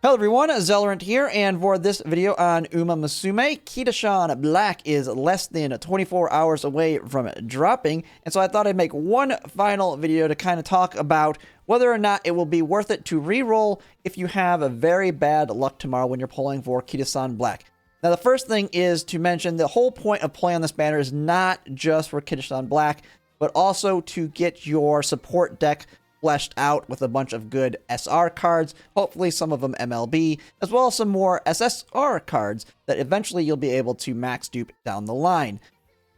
Hello everyone, Zellerant here, and for this video on Umamusume, Kitasan Black is less than 24 hours away from dropping, and so I thought I'd make one final video to kind of talk about whether or not it will be worth it to reroll if you have a very bad luck tomorrow when you're pulling for Kitasan Black. Now the first thing is to mention the whole point of playing on this banner is not just for Kitasan Black, but also to get your support deck fleshed out with a bunch of good SR cards, hopefully some of them MLB, as well as some more SSR cards that eventually you'll be able to max dupe down the line.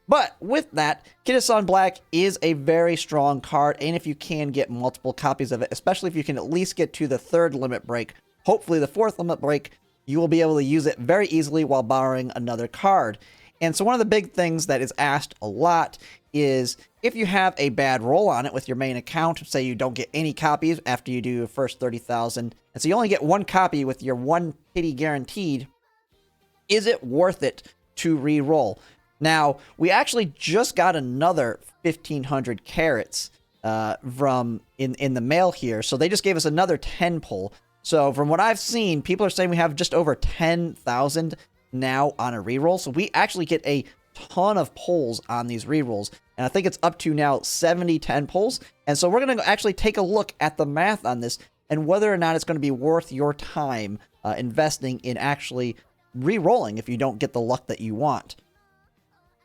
But with that, Kitasan Black is a very strong card, and if you can get multiple copies of it, especially if you can at least get to the third limit break, hopefully the fourth limit break, you will be able to use it very easily while borrowing another card. And so one of the big things that is asked a lot is if you have a bad roll on it with your main account, say you don't get any copies after you do your first 30,000, and so you only get one copy with your one kitty guaranteed, is it worth it to re-roll? Now, we actually just got another 1,500 carats from in the mail here, so they just gave us another 10 pull. So from what I've seen, people are saying we have just over 10,000 now on a reroll, so we actually get a ton of pulls on these rerolls, and I think it's up to now 70-10 pulls. And so we're going to actually take a look at the math on this and whether or not it's going to be worth your time investing in actually re-rolling if you don't get the luck that you want.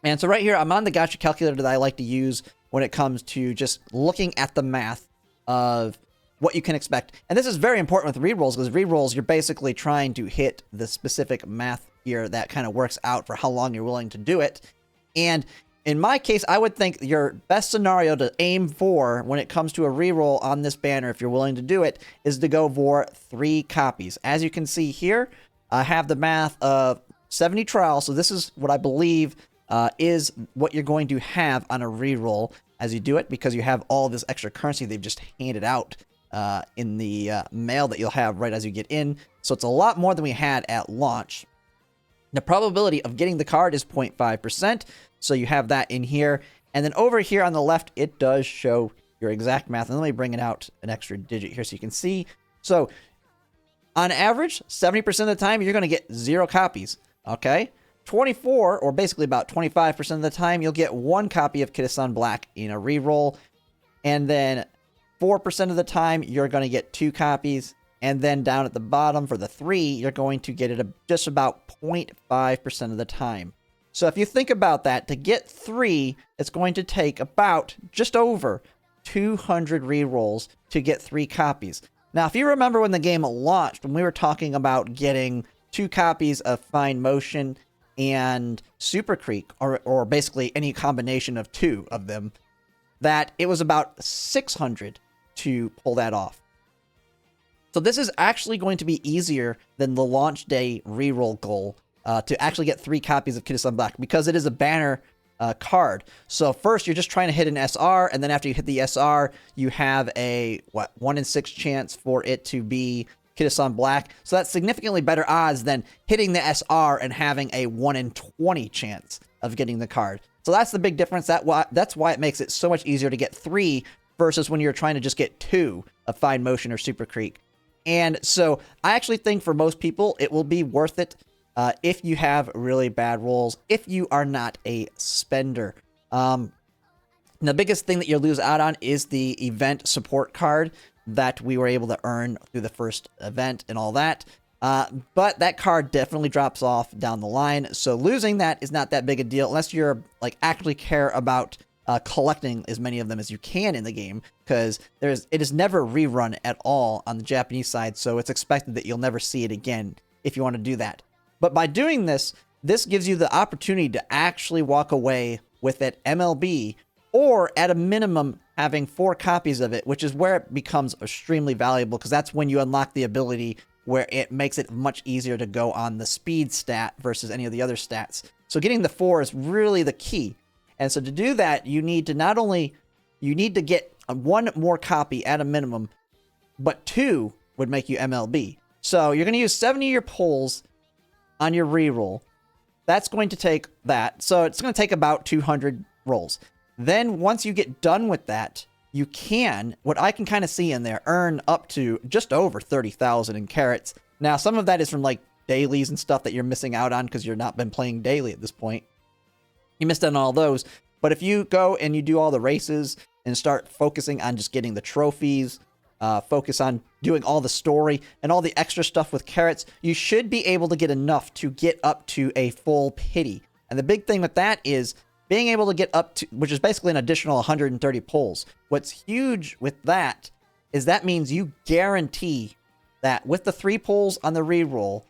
And so right here, I'm on the gotcha calculator that I like to use when it comes to just looking at the math of what you can expect. And this is very important with rerolls, because rerolls, you're basically trying to hit the specific math here that kind of works out for how long you're willing to do it. And in my case, I would think your best scenario to aim for when it comes to a reroll on this banner, if you're willing to do it, is to go for 3 copies. As you can see here, I have the math of 70 trials, so this is what I believe is what you're going to have on a reroll as you do it, because you have all this extra currency they've just handed out in the mail that you'll have right as you get in. So it's a lot more than we had at launch. The probability of getting the card is 0.5%, so you have that in here. And then over here on the left, it does show your exact math. And let me bring it out an extra digit here so you can see. So on average, 70% of the time, you're going to get 0 copies, okay? 24, or basically about 25% of the time, you'll get 1 copy of Kitasan Black in a reroll. And then 4% of the time, you're going to get 2 copies. And then down at the bottom for the 3, you're going to get it just about 0.5% of the time. So if you think about that, to get 3, it's going to take about just over 200 rerolls to get 3 copies. Now, if you remember when the game launched, when we were talking about getting 2 copies of Fine Motion and Super Creek, or basically any combination of 2 of them, that it was about 600 to pull that off. So this is actually going to be easier than the launch day reroll goal to actually get 3 copies of Kitasan Black, because it is a banner card. So first you're just trying to hit an SR, and then after you hit the SR, you have a 1 in 6 chance for it to be Kitasan Black. So that's significantly better odds than hitting the SR and having a 1 in 20 chance of getting the card. So that's the big difference. That's why it makes it so much easier to get 3 versus when you're trying to just get 2 of Fine Motion or Super Creek. And so I actually think for most people, it will be worth it if you have really bad rolls, if you are not a spender. The biggest thing that you'll lose out on is the event support card that we were able to earn through the first event and all that. But that card definitely drops off down the line. So losing that is not that big a deal unless you're like actually care about collecting as many of them as you can in the game, because it is never rerun at all on the Japanese side, so it's expected that you'll never see it again if you want to do that. But by doing this, this gives you the opportunity to actually walk away with it MLB, or at a minimum having 4 copies of it, which is where it becomes extremely valuable, because that's when you unlock the ability where it makes it much easier to go on the speed stat versus any of the other stats. So getting the 4 is really the key. And so to do that, you need to get 1 more copy at a minimum, but 2 would make you MLB. So you're going to use 70 of your pulls on your reroll. That's going to take that. So it's going to take about 200 rolls. Then once you get done with that, you can, what I can kind of see in there, earn up to just over 30,000 in carats Now, some of that is from like dailies and stuff that you're missing out on because you've not been playing daily at this point. You missed out on all those. But if you go and you do all the races and start focusing on just getting the trophies, focus on doing all the story and all the extra stuff with carrots, you should be able to get enough to get up to a full pity. And the big thing with that is being able to get up to, which is basically an additional 130 pulls. What's huge with that is that means you guarantee that with the 3 pulls on the reroll,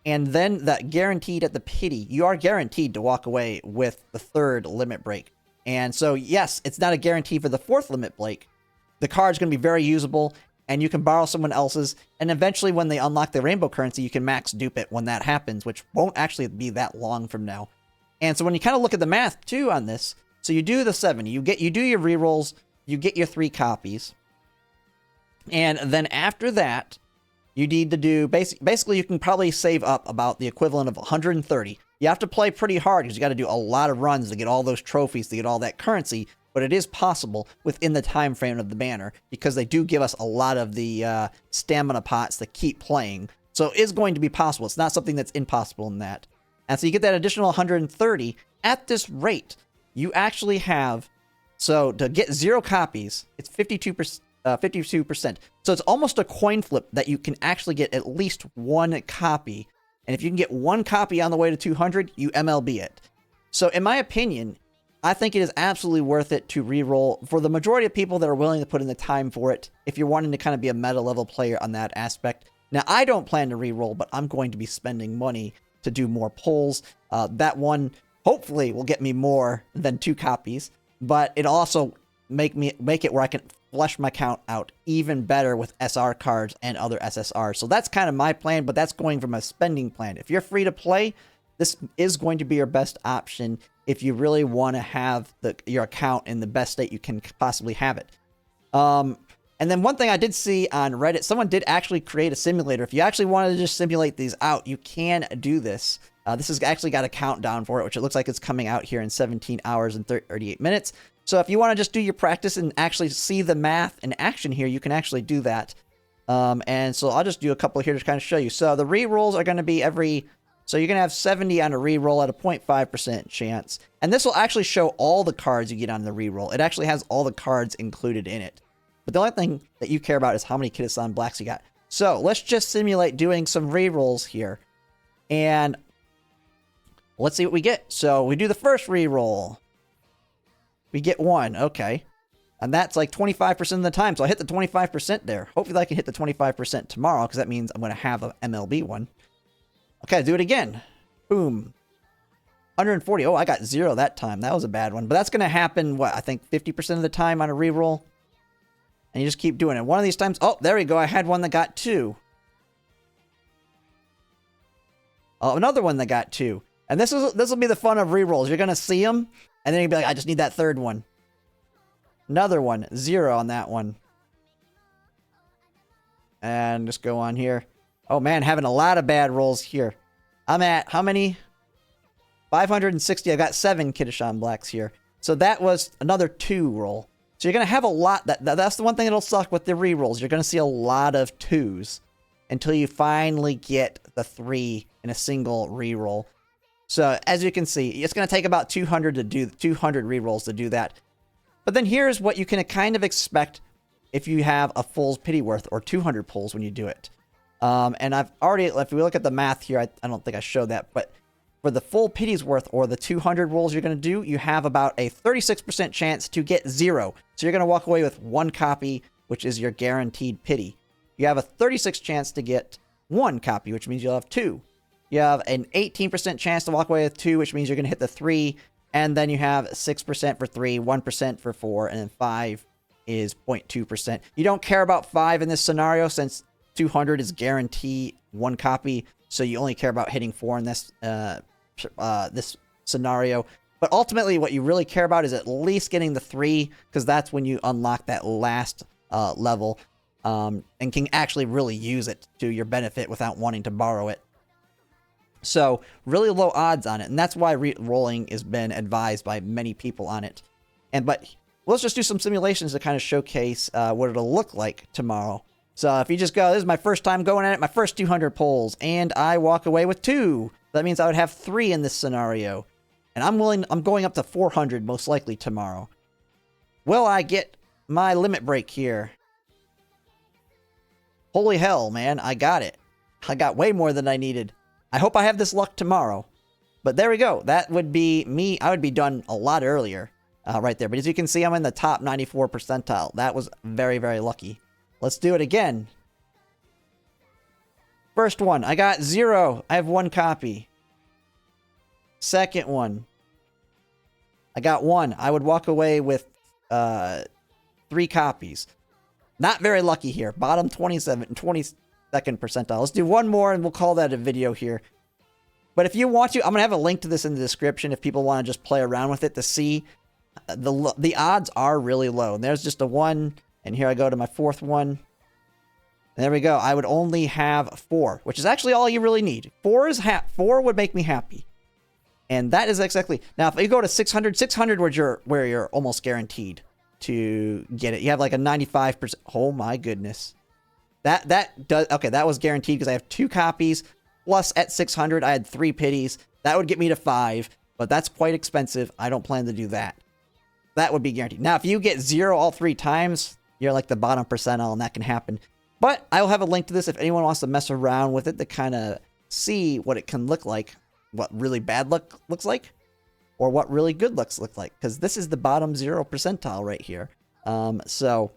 and then that guaranteed at the pity, you are guaranteed to walk away with the 3rd limit break. And so, yes, it's not a guarantee for the 4th limit break. The card's going to be very usable, and you can borrow someone else's. And eventually, when they unlock the rainbow currency, you can max dupe it when that happens, which won't actually be that long from now. And so when you kind of look at the math, too, on this, so you do the 7, you do your rerolls, you get your 3 copies. And then after that, you need to do, basically you can probably save up about the equivalent of 130. You have to play pretty hard because you got to do a lot of runs to get all those trophies, to get all that currency, but it is possible within the time frame of the banner because they do give us a lot of the stamina pots to keep playing. So it is going to be possible. It's not something that's impossible in that. And so you get that additional 130. At this rate, you actually have, so to get 0 copies, it's 52%. 52%. So it's almost a coin flip that you can actually get at least 1 copy. And if you can get 1 copy on the way to 200, you MLB it. So in my opinion, I think it is absolutely worth it to reroll for the majority of people that are willing to put in the time for it. If you're wanting to kind of be a meta level player on that aspect. Now, I don't plan to reroll, but I'm going to be spending money to do more pulls. That one hopefully will get me more than 2 copies, but it also make it where I can flesh my count out even better with SR cards and other SSRs. So that's kind of my plan, but that's going from a spending plan. If you're free to play, this is going to be your best option if you really want to have your account in the best state you can possibly have it. And then one thing I did see on Reddit, someone did actually create a simulator. If you actually wanted to just simulate these out, you can do this. This has actually got a countdown for it, which it looks like it's coming out here in 17 hours and 38 minutes. So if you want to just do your practice and actually see the math in action here, you can actually do that. And so I'll just do a couple here to kind of show you. So the rerolls are going to be so you're going to have 70 on a reroll at a 0.5% chance. And this will actually show all the cards you get on the reroll. It actually has all the cards included in it. But the only thing that you care about is how many Kitasan blacks you got. So let's just simulate doing some rerolls here. And let's see what we get. So we do the first reroll. We get 1, okay. And that's like 25% of the time, so I hit the 25% there. Hopefully I can hit the 25% tomorrow, because that means I'm going to have an MLB one. Okay, do it again. Boom. 140. Oh, I got 0 that time. That was a bad one. But that's going to happen, what, I think 50% of the time on a reroll. And you just keep doing it. One of these times, oh, there we go. I had one that got 2. Oh, another one that got 2. And this will be the fun of rerolls. You're going to see them, and then you'll be like, I just need that 3rd one. Another one. 0 on that one. And just go on here. Oh, man, having a lot of bad rolls here. I'm at, how many? 560. I got 7 Kitasan blacks here. So that was another 2 roll. So you're going to have a lot. That's the one thing that'll suck with the rerolls. You're going to see a lot of 2s until you finally get the 3 in a single reroll. So as you can see, it's going to take about 200 rerolls to do that. But then here's what you can kind of expect if you have a full pity worth or 200 pulls when you do it. And I've already, if we look at the math here, I don't think I showed that, but for the full pity's worth or the 200 rolls you're going to do, you have about a 36% chance to get 0. So you're going to walk away with 1 copy, which is your guaranteed pity. You have a 36% chance to get 1 copy, which means you'll have 2. You have an 18% chance to walk away with 2, which means you're going to hit the 3. And then you have 6% for 3, 1% for 4, and then 5 is 0.2%. You don't care about 5 in this scenario since 200 is guaranteed 1 copy. So you only care about hitting 4 in this this scenario. But ultimately, what you really care about is at least getting the 3, because that's when you unlock that last level and can actually really use it to your benefit without wanting to borrow it. So really low odds on it, and that's why rolling has been advised by many people on it. But let's just do some simulations to kind of showcase what it'll look like tomorrow. So if you just go, this is my first time going at it, my first 200 pulls, and I walk away with 2. That means I would have 3 in this scenario. And I'm going up to 400 most likely tomorrow. Will I get my limit break here? Holy hell, man, I got it. I got way more than I needed. I hope I have this luck tomorrow. But there we go. That would be me. I would be done a lot earlier right there. But as you can see, I'm in the top 94 percentile. That was very, very lucky. Let's do it again. First one, I got 0. I have 1 copy. Second one, I got 1. I would walk away with 3 copies. Not very lucky here. Bottom 22nd percentile. Let's do one more and we'll call that a video here. But if you want to, I'm going to have a link to this in the description if people want to just play around with it to see. The odds are really low. And there's just a 1. And here I go to my 4th one. And there we go. I would only have 4, which is actually all you really need. 4 would make me happy. And that is exactly... Now, if you go to 600, 600 where you're almost guaranteed to get it. You have like a 95%. Oh my goodness. That does... Okay, that was guaranteed because I have 2 copies. Plus, at 600, I had 3 pities. That would get me to 5. But that's quite expensive. I don't plan to do that. That would be guaranteed. Now, if you get 0 all 3 times, you're like the bottom percentile, and that can happen. But I will have a link to this if anyone wants to mess around with it to kind of see what it can look like. What really bad luck looks like. Or what really good looks look like. Because this is the bottom 0 percentile right here. So,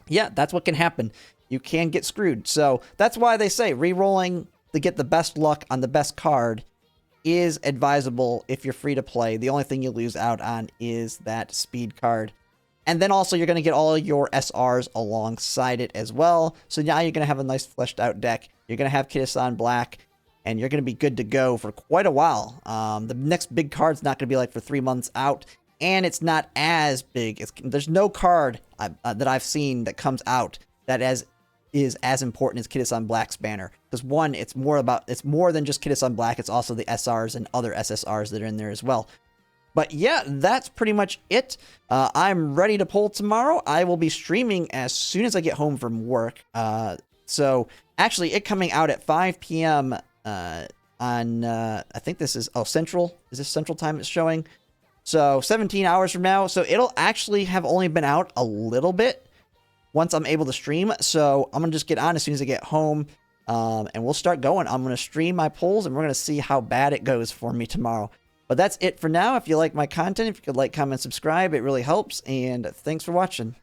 yeah, that's what can happen. You can get screwed. So, that's why they say re-rolling to get the best luck on the best card is advisable if you're free to play. The only thing you lose out on is that speed card. And then also you're going to get all your SRs alongside it as well. So now you're going to have a nice fleshed out deck. You're going to have Kitasan Black. And you're going to be good to go for quite a while. The next big card's not going to be like for 3 months out. And it's not as big. There's no card that I've seen that comes out that is as important as Kitasan Black's banner. Because one, it's more than just Kitasan Black. It's also the SRs and other SSRs that are in there as well. But yeah, that's pretty much it. I'm ready to pull tomorrow. I will be streaming as soon as I get home from work. So actually, it coming out at 5 p.m. On I think this is Central. Is this Central time it's showing? So 17 hours from now. So it'll actually have only been out a little bit once I'm able to stream. So I'm gonna just get on as soon as I get home. And we'll start going. I'm gonna stream my pulls and we're gonna see how bad it goes for me tomorrow. But that's it for now. If you like my content, if you could like, comment, subscribe, it really helps. And thanks for watching.